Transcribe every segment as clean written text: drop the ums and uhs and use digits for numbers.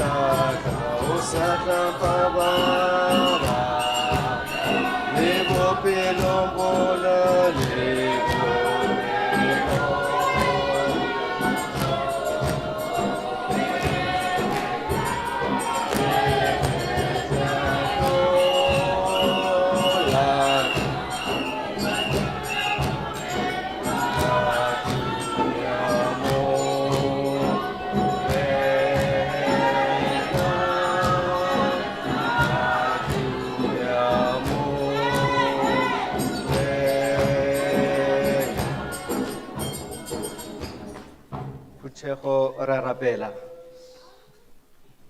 Osaka Pabara, Levo Pelombola, Levo. Puchego Rarabela.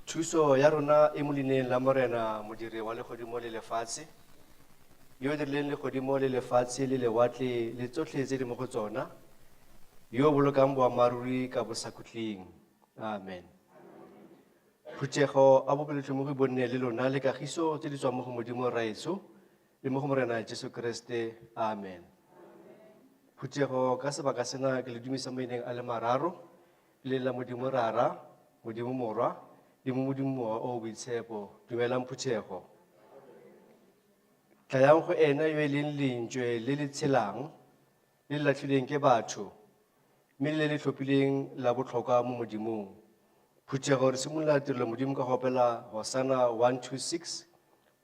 Thuso ya rona e mo leineng la Morena modiri wa legodimo le lefatshe yo dirileng legodimo le lefatshe le lewatle le tsotlhe tse di mo go tsona yo o bolokang boammaaruri ka bosakhutleng. Amen. Phuthego a bobedi mo go bonne le lona le kagiso tse di tswang mo go Modimo raetso le mo go Morena Jesu Kriste. Amen. Phuthego ka sebaka sena ke le dumisa maineng a le mararo le la Modimo rara, Modimo morwa, le mo Modimo o boitshepo. Dumelang Phuthego. Tlayang go ena yo e leng lentswe le le tshelang le le latlhilweng ke batho mme le le tlhophileng la botlhokwa mo Modimong. Phuthego re simolola tirelo Modimo ka go opela Hosana 126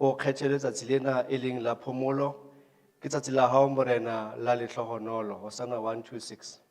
o kgethe letsatsi lena e leng la phomolo ke tsatsi la hao Morena la letlhogonolo. Hosana 126.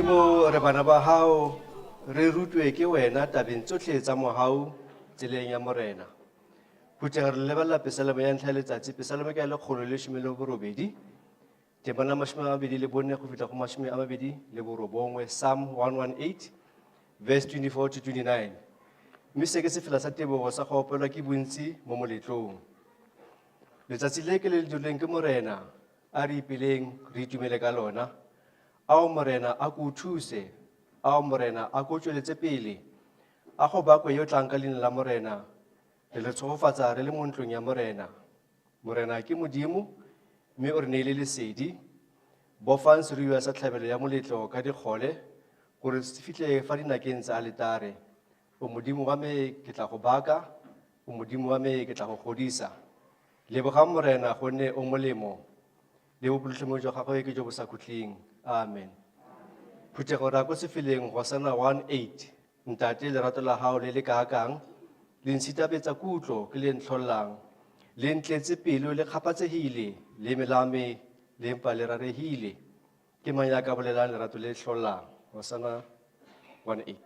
Modimo re bana ba hao re rutwe ke wena tabeng tsotlhe tsa mohau tseleng ya morena. Phutega re lebelela pesalemo ya ntlha ya letsatsi, pesalemo ke ya 118 temana 24 go fitlha go 29, Psalm 118 verse 24 to 29. Mme se ke sefela sa tebogo sa go opelwa ke bontsi mo moletlong. Letsatsi le ke le dirilweng ke morena a re ipeleng re itumele ka lona. Ao morena a ko thuse, ao morena a ko tsweletse pele, a go bakwe yo tlang ka leina la morena, re le tshogofatsa re le mo ntlong ya morena. Morena ke Modimo, mme o re neile lesedi, bofang seruiwa sa tlhabelo ya moletlo ka dikgole, gore se fitlhe fa dinakeng tsa aletare. O Modimo wa me ke tla go baka, o Modimo wa me ke tla go godisa. Lebogang morena gonne o molemo, le bopolotlhomo jwa gagwe ke jo bo sa khutleng. Amen. Phutego ra ko sefeleng Hosana 1:8. Ntate lerato la hao le le kaakang, le nshitabetsa kutlo ke le ntlhollang, le ntletse pelo le kgapatsegile, le melame le mpa le rarehile. Ke mang ya ka bolelang lerato le tlhollang? Hosana 1:8.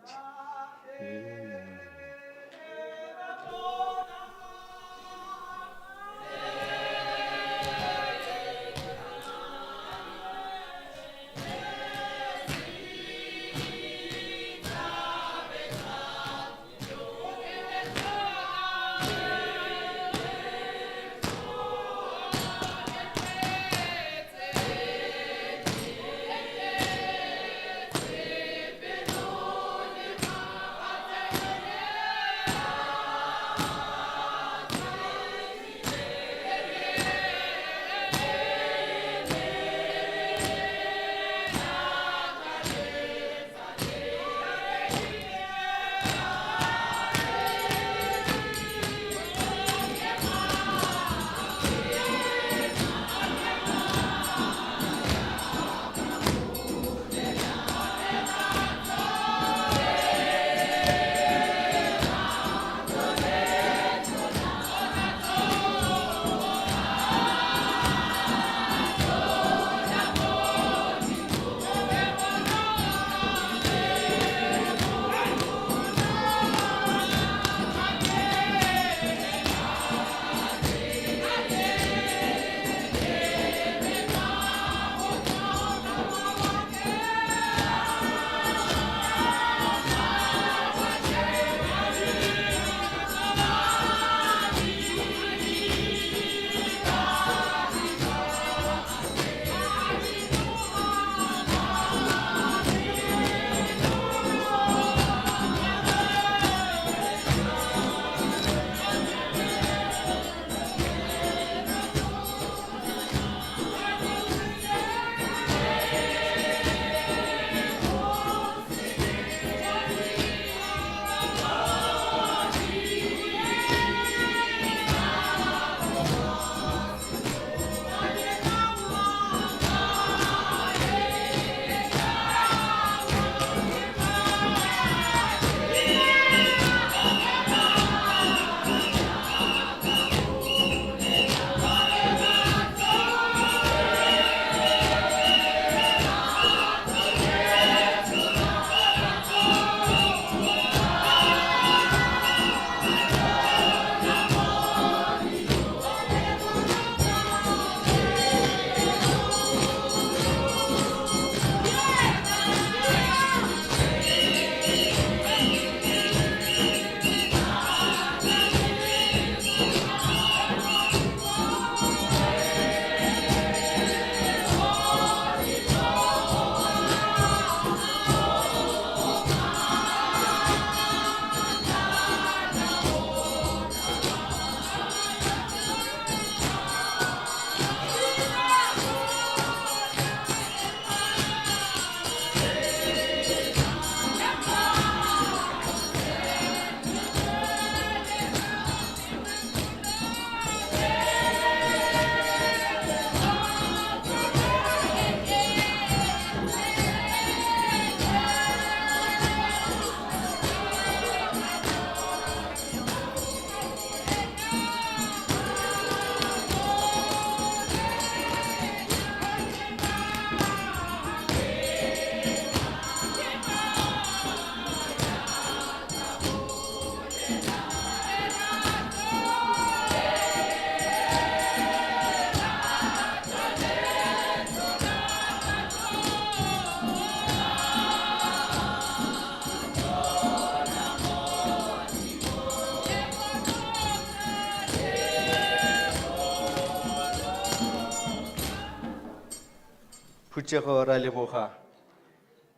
Phuthego ra leboga.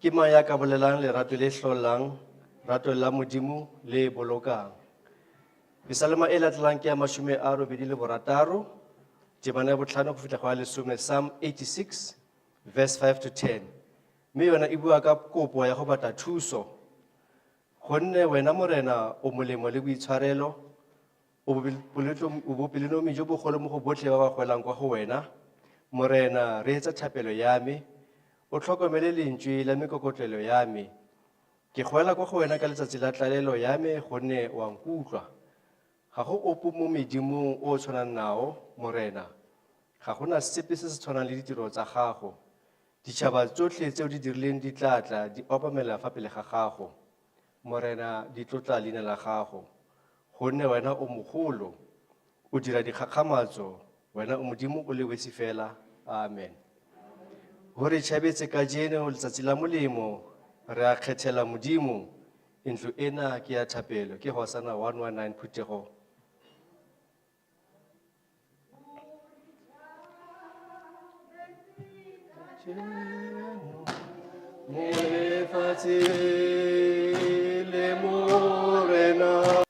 Ke mang ya ka bolelang lerato le hlolang, rato la Modimo le bolokang. Mesalema e latelang ke ya 86, temana ya botlhano go fitlha go ya lesome, Psalm 86 verse 5 to 10. Mme yona e bua ka kopo ya go batla thuso. Gonne wena morena o molemo le boitshwarelo, o bopelonomi jo bogolo mo go botlhe ba ba hwelang kwa go wena. Morena re etsa thapelo ya me, o tlhokomele lentswe la mekokotlelo ya me. Ke hwela kwa go wena ka letsatsi la tlalelo ya me gonne wa nkutlwa. Ga go opo mo medimong o tshwanang nao, morena. Ga gona sepe se se tshwanang le ditiro tsa gago. Ditšhaba tsotlhe tseo di dirileng di tlatla di obamela fa pele ga gago. Morena di tlotla leina la gago. Gonne wena o mogolo, o dira dikgakgamatso, wena o Modimo o le wesi fela. Amen. Hore tšhabetse ka jeno letsatsi la molemo, re a kgethela Modimo, ntlo ena ke ya thapelo, ke Hosana 119 Phuthego. Le morena.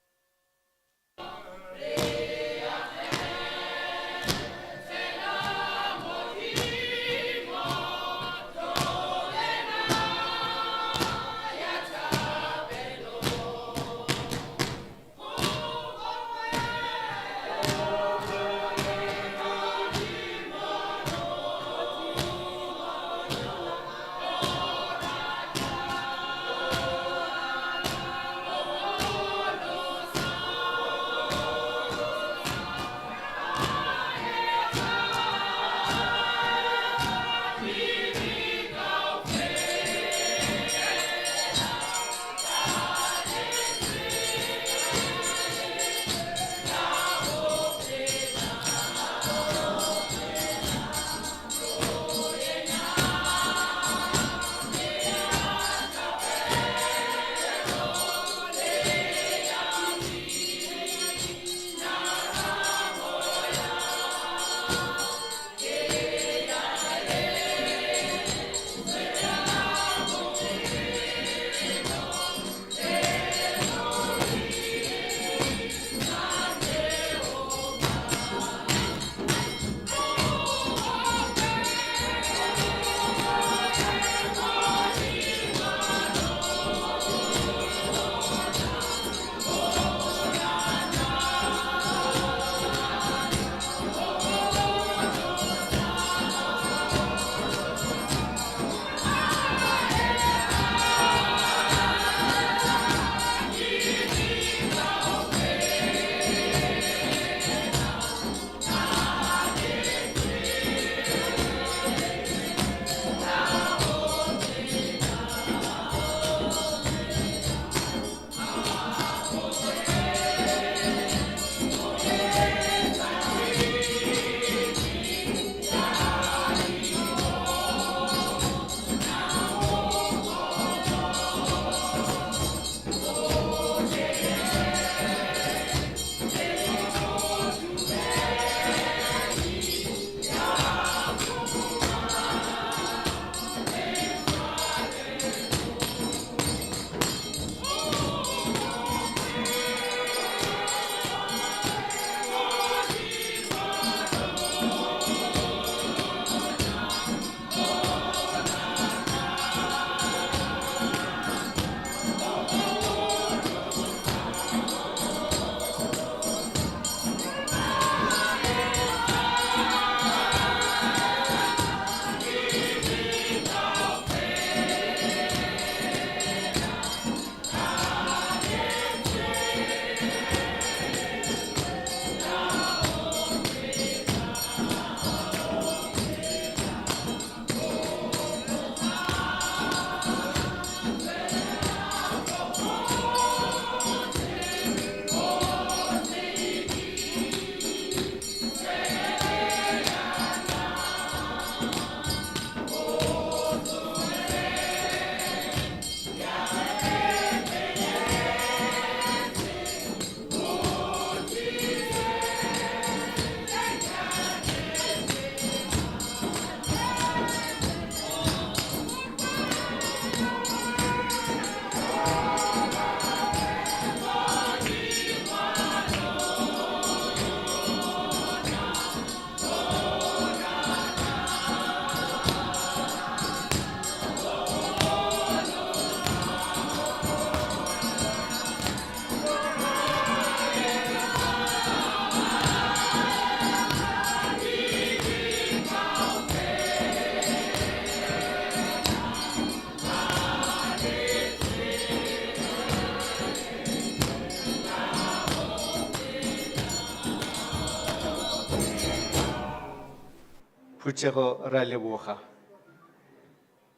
Phuthego ra leboga.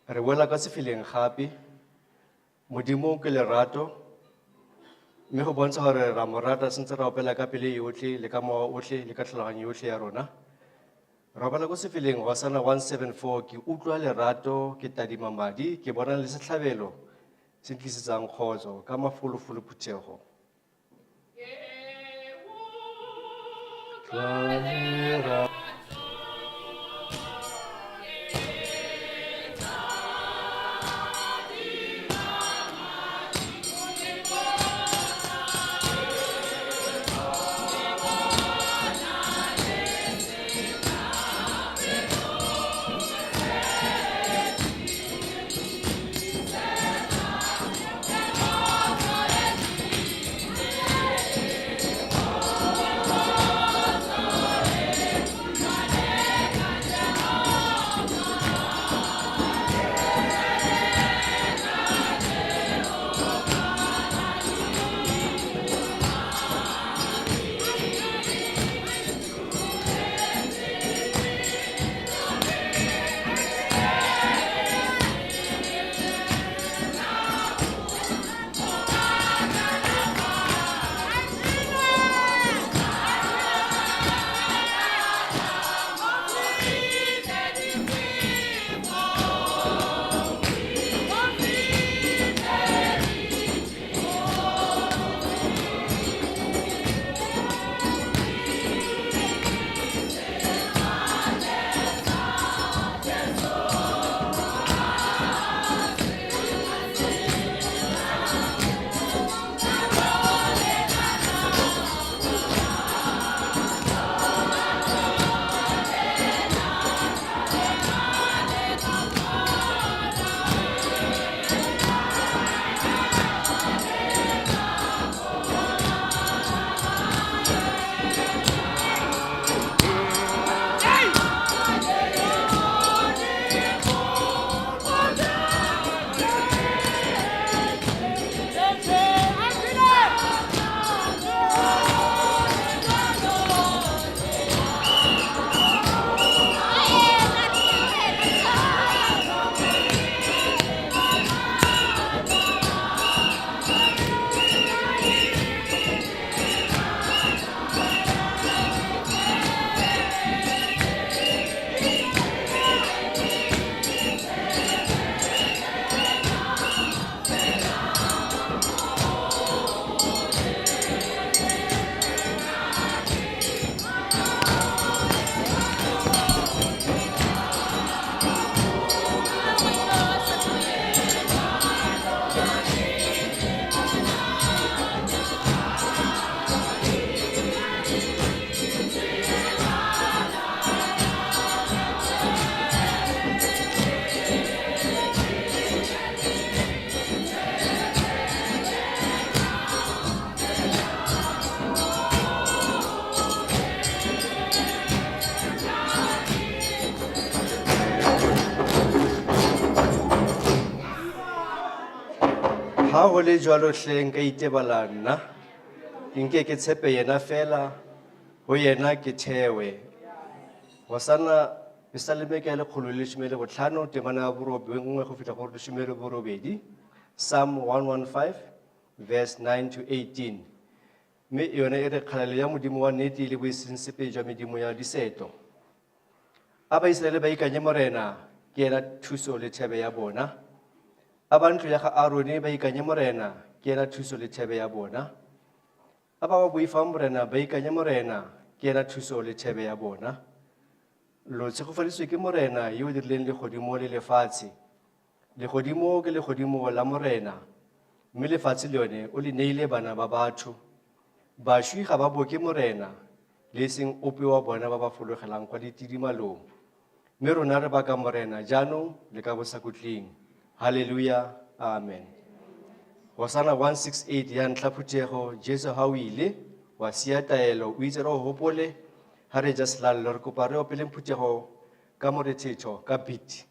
Re boela ka sefileng gape. Modimo ke lerato. Mme go bontsha gore ra mo rata sentse re opela ka pele yotlhe le ka mowa otlhe le ka tlhaloganyo yotlhe ya rona. Re opela ko sefeleng Hosana 174 ke utlwa lerato ke tadima madi ke bona le setlhabelo se tlisetsang kgotso ka mafolofolo phuthego. Ha go le jwalo hle nka itebala nna nke ke tshepe yena fela ho yena ke thewe. Hosana Psalm ke le 115 temana ya borobengwe go fihla go 18 Psalm 115 verse 9 to 18. Me yone e re kgalale ya modimo wa nnete le boisensepe jwa medimo ya diseto. Aba Israele ba ikanye morena ke ena thuso le thebe ya bona. Abantu ya ga Arone ba ikanye morena ke ena thuso le thebe ya bona. Aba ba boifa morena ba ikanye morena ke ena thuso le thebe ya bona. Lo tshegofaditswe ke morena yo o dirileng legodimo le lefatshe. Legodimo ke legodimo la morena, mme lefatshe le yone o le neile bana ba batho. Bašwi ga ba boke morena le seng ope wa bona ba ba fologelang kwa ditidimalong. Mme rona re baka morena jaanong le ka bosakotleng. Hallelujah, amen. Hosana 168 ya ntlha phuthego Jesu ha o ile wa sia taelo o itse re o hopole ha re ja selalo re kopa re opeleng phuthego ka morethetho ka beat.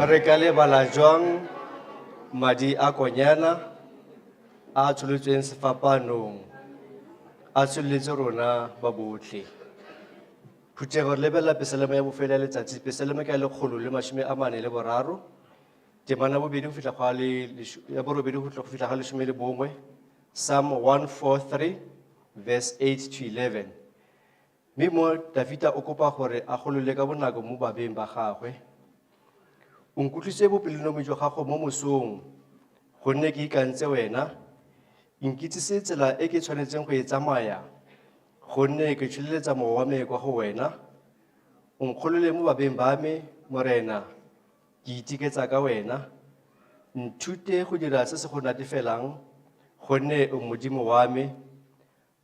re ka lebala jwang madi a konyana a tsholetsweng sefapanong a tsholetse rona ba botlhe. Phuthego re lebelela peselemo ya bofelo ya letsatsi, peselemo ke ya 143, temana bobedi go fihla go a ya borobedi go fihla ga 11, Psalm 143 verse 8 to 11. Mme mo Davida o kopa gore a golole ka bonako mo babeng ba gagwe. O nkutlwise bopelonomi jwa gago mo mosong, gonne ke ikantse wena. Nkitsise tsela e ke tshwanetseng go e tsamaya, gonne ke tshololetsa mowa wa me kwa go wena. O nkgolole mo babeng ba me, Morena, ke itiketsa ka wena. Nthute go dira se se go natefelang, gonne o Modimo wa me.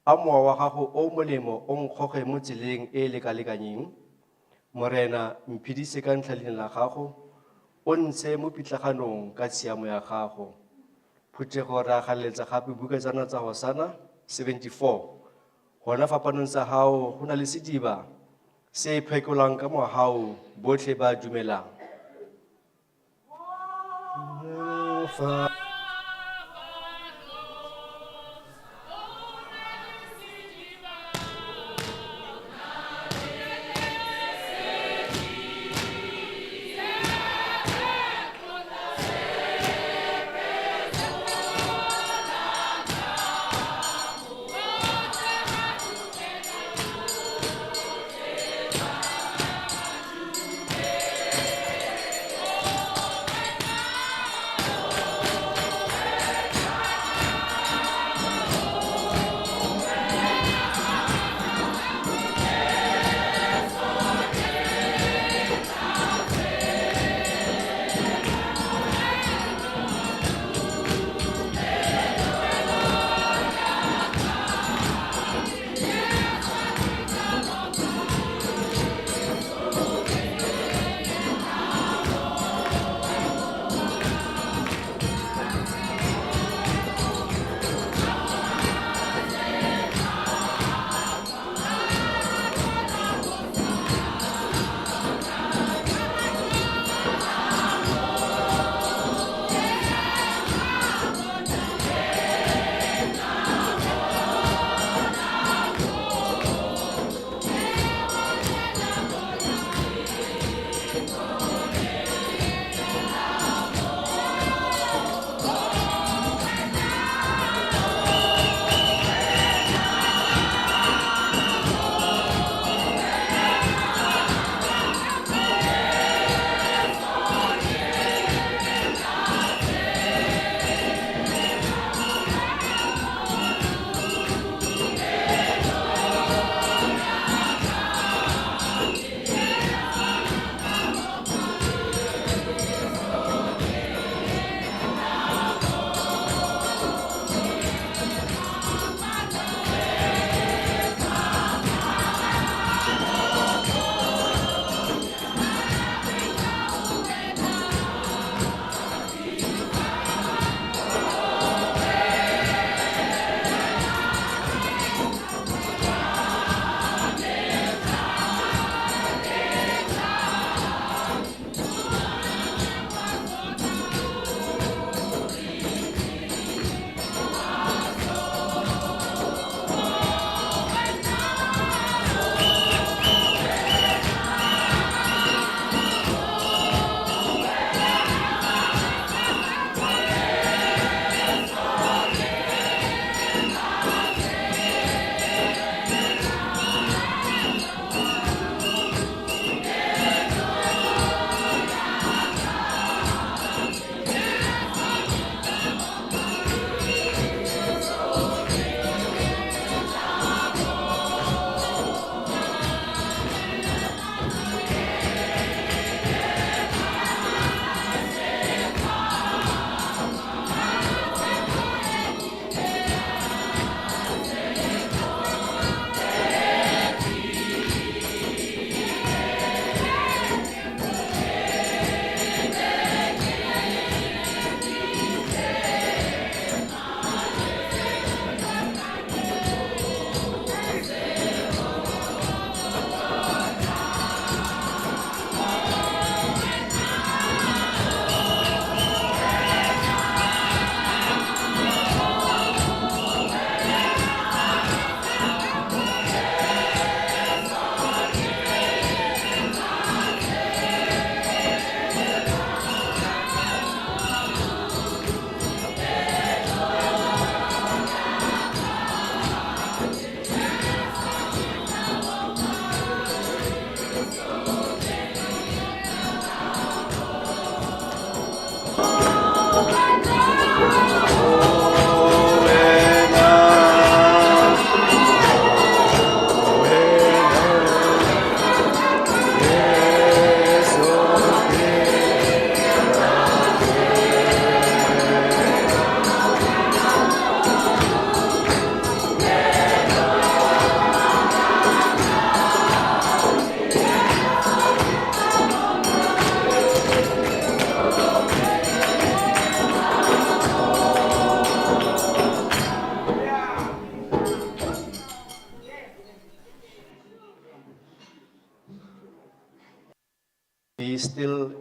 A mowa wa gago o molemo o nkgoge mo tseleng e e lekalekanyeng. Morena, mphidise ka ntlha leina la gago, o ntshe mo pitlaganong ka tshiamo ya gago. Phuthego ra galeletsa gape buka tsana tsa Hosana 74. Gona fapanong sa hao go na le sediba se phekolang ka mohau botlhe ba dumelang.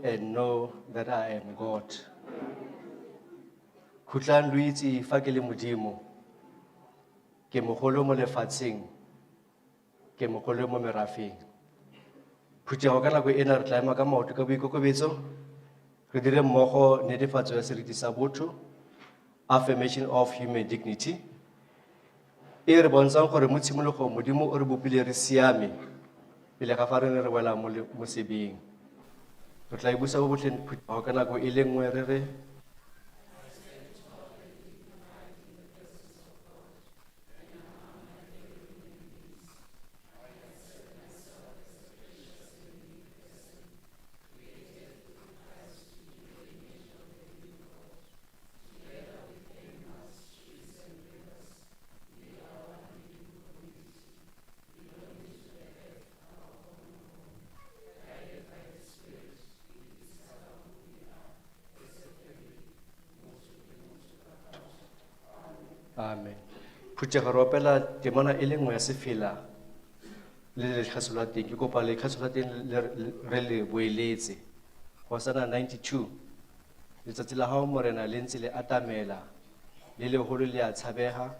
and know that I am God. Khutlang lo itse fa ke le Modimo, ke mogolo mo lefatsheng, ke mogolo mo merafeng. Phutego ka nako ena re tla ema ka maoto ka boikokobetso, re dire mmogo netefatso ya seriti sa botho, affirmation of human dignity, e re bontshang gore mo tshimologong Modimo o re bopile re siame pele ga fa re ne re wela mo sebeng. Re tla e busa bo botlhe phutego ka nako e le nngwe re re Amen. Phutego re opela temana e le nngwe ya sefela le lekgaso la teng. Ke kopa lekgaso la teng re le boeletse. Hosana 92. Letsatsi la hao morena le ntse le atamela, le legolo le a tshabega,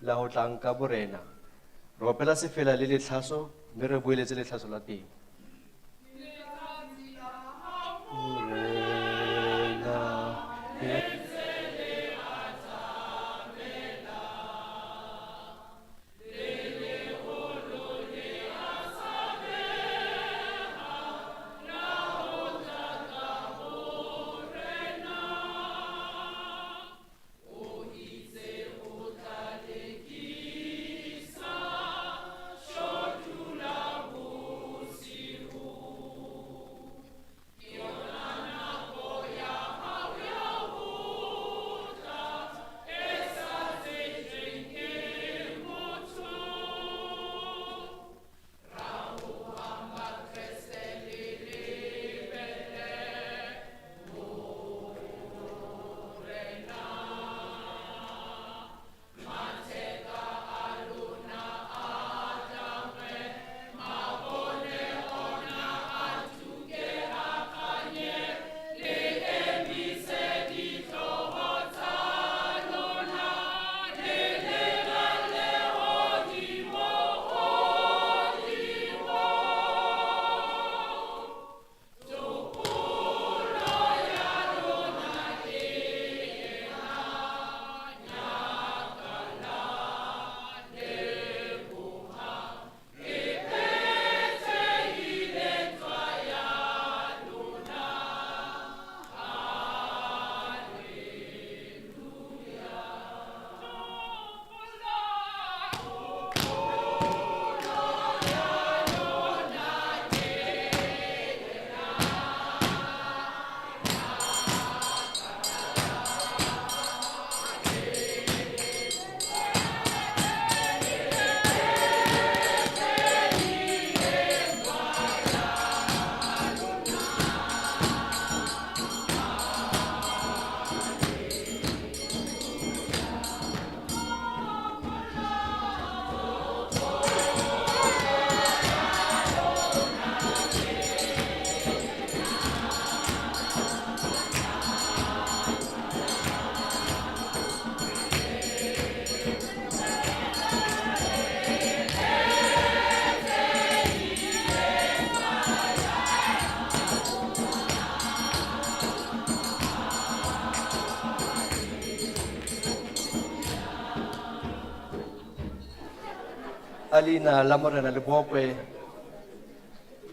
la ho tla nka borena. Re opela sefela le lekgaso, mme re boeletse lekgaso la teng. Alina la morena le bopwe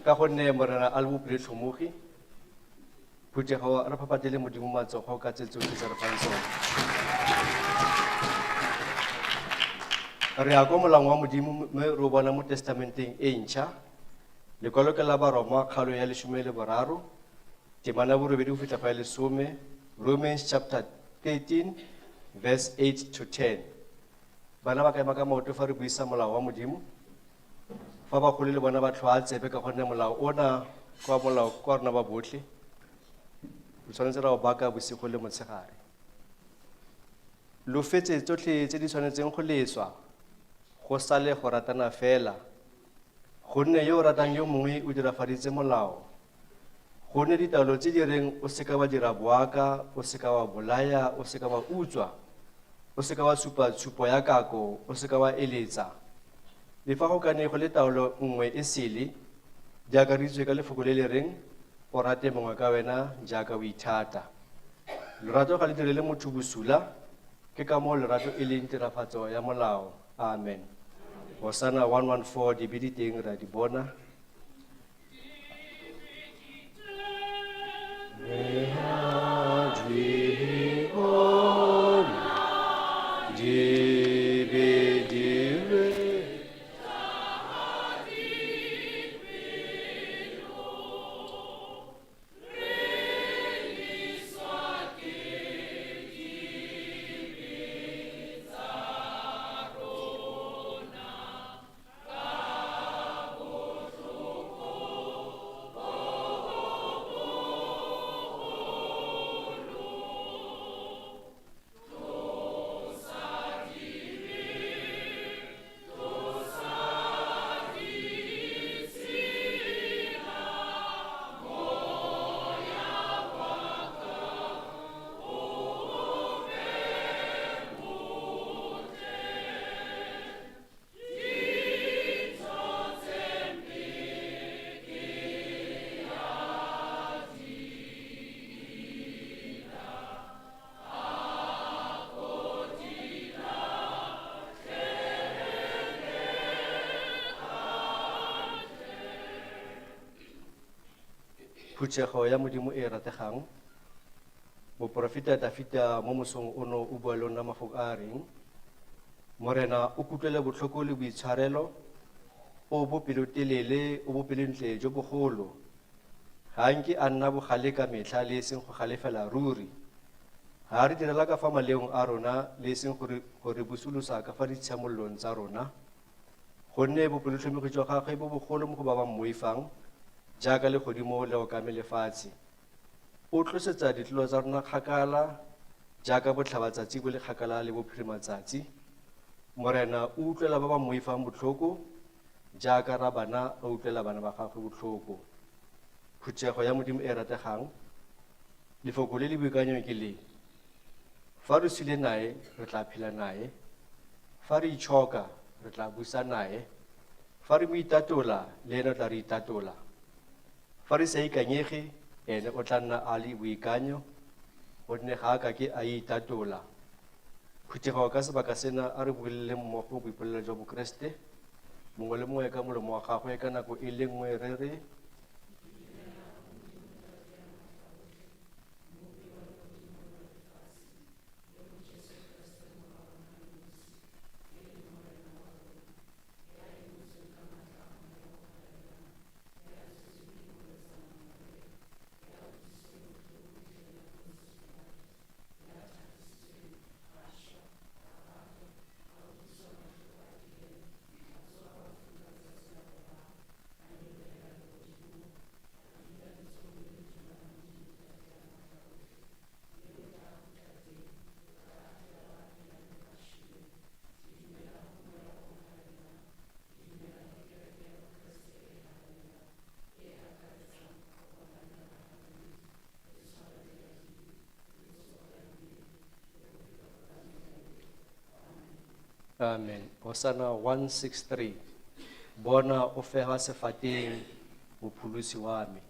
ka gonne morena a le bopile tlhomogi. Phutego re phapatele Modimo matsogo ka tse tsotlhe tse re fang tsone. Re ya ko molang wa Modimo mme re o bona mo testamenteng e ntšha, lekwalo ke la Baroma kgalo ya 13, temana borobedi go fitlha go ya 10, Romans chapter 13 verse 8 to 10. Bana ba ka ema ka maoto fa re buisa molao wa Modimo, fa bagolo le bona ba tlhoa tsebe ka gonne molao ona kwa molao kwa rona ba botlhe re tshwanetse ra o baka bosigo le motshegare. Lo fetse tsotlhe tse di tshwanetseng go letswa, go sale go ratana fela, gonne yo o ratang yo mongwe o dirafaditse molao. Gone ditaolo tse di reng o seka wa dira boaka, o seka wa bolaya, o seka wa utswa, o seka wa supa tshupo ya kako, o seka wa eletsa. Le fa go ka ne go le taolo nngwe e sele, di akareditswe ka lefoko le le reng o rate mongwe ka wena jaaka o ithata. Lorato ga le direle motho bosula, ke ka moo lerato e leng tirafatso ya molao. Amen. Hosana 114 di be di teng ra di bona. Phutego ya modimo e rategang. Moporofeta Dafita mo mosong ono o bua le rona mafoko a reng Morena o kutlwele botlhoko le boitshwarelo, o bo pelotelele, o bo pelentle jo bogolo. Ga nke a nna bogale ka metlha le eseng go galefela ruri. Ga re direla ka fa maleong a rona le eseng gore bosolosa ka fa ditshiamollong tsa rona. Gonne bopelotlhomogi jwa gagwe bo bogolo mo go ba ba mmoifang, jaaka le godimo le okame lefatshe. O tlosetsa ditlolo tsa rona kgakala, jaaka botlhabatsatsi bo le kgakala le bophirima-tsatsi. Morena o utlwela ba ba mmoifang botlhoko, jaaka Rabana a utlwela bana ba gagwe botlhoko. Phutego ya modimo e rategang. Lefoko le le boikanyo ke le. Fa re sile nae, re tla phela nae. Fa re itshoka, re tla busa nae. Fa re mo itatola, le ene o tla re itatola. Fa re sa ikanyege, ene o tla nna a le boikanyo, gonne ga a ka ke a itatola. Phuthego ka sebaka sena a re bolelele mmogo boipolelo jwa bokeresete, mongwe le mongwe ka molomo wa gagwe ka nako e le nngwe re re. Amen. Hosana 163. Bona o fega sefateng mopholosi wa me.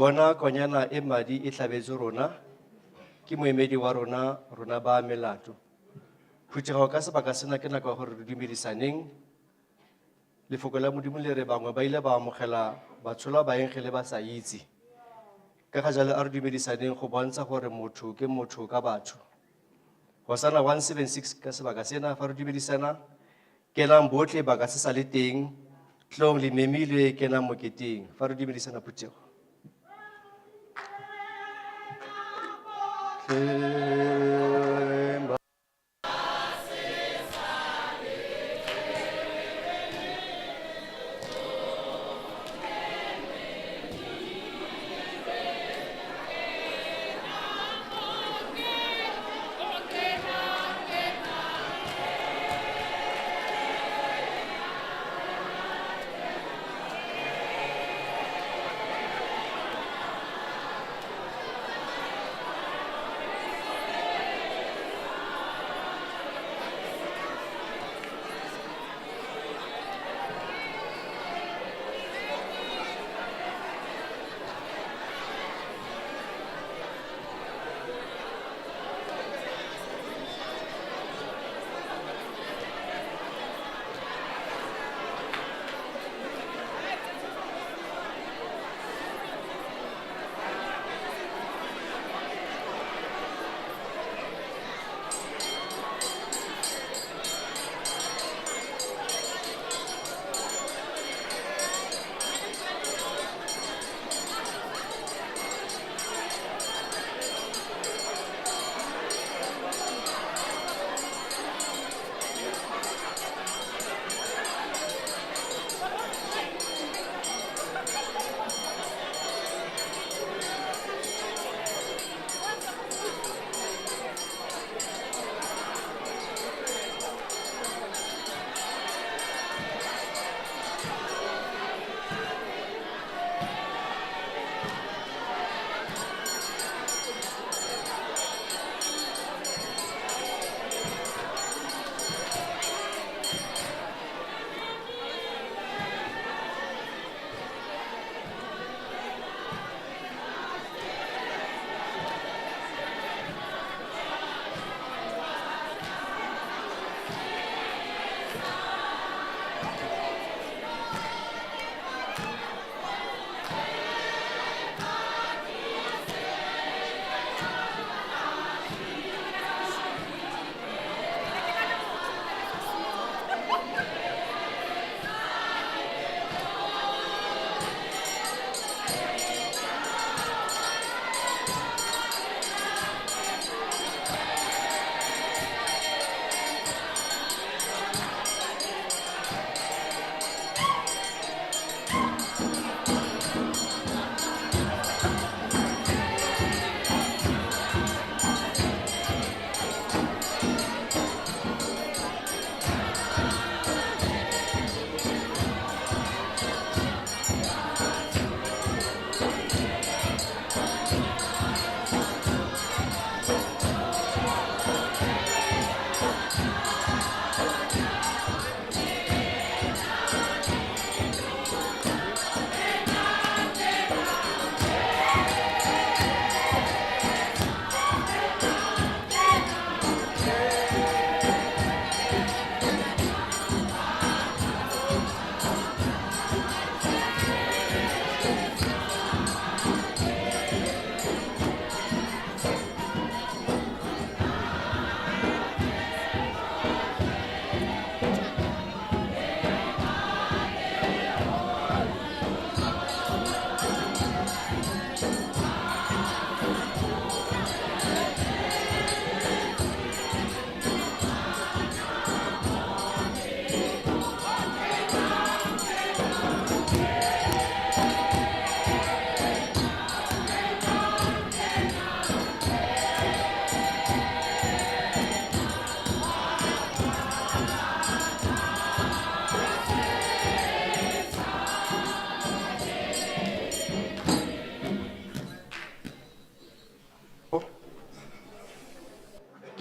bona konyana e madi e tlabetse rona ke moemedi wa rona rona ba melato. Phuthego ka sebaka sena ke nako ya gore re dumedisaneng. Lefoko la Modimo le re bangwe ba ile ba amogela batshola baeng ge le ba sa itse. Ka ga jalo a re dumedisaneng go bontsha gore motho ke motho ka batho. Hosana 176 ka sebaka sena fa re dumedisana kenang botlhe ba ka se sa le teng tlong le memilwe kenang moketeng fa re dumedisana phuthego.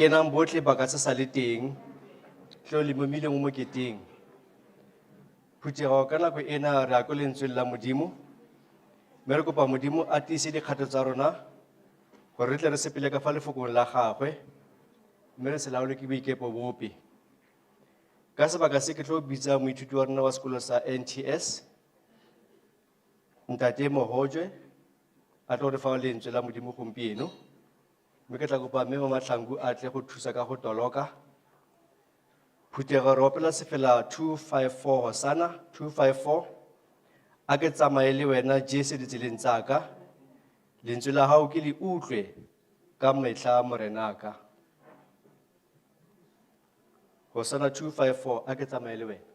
Kenang botlhe ba ka se sa le teng tlo le momile mo moketeng. Phuthego ka nako ena re a ko lentsweng la Modimo mme re kopa Modimo a tiise dikgato tsa rona gore re tle re sepele ka fa lefokong la gagwe mme re se laolwe ke boikepo bope. Ka sebaka se ke tlo bitsa moithuti wa rona wa sekolo sa NTS Ntate Mohojwe a tlo re fa lentswe la Modimo gompieno, mme ke tla kopa mme Mahlangu a tle go thusa ka go toloka. Phutego re opela sefela 254 Hosana 254 a ke tsamaye le wena Jesu ditseleng tsa ka, lentswe la hao ke le utlwe ka mehla morenaka. Hosana 254 a ke tsamaye le wena.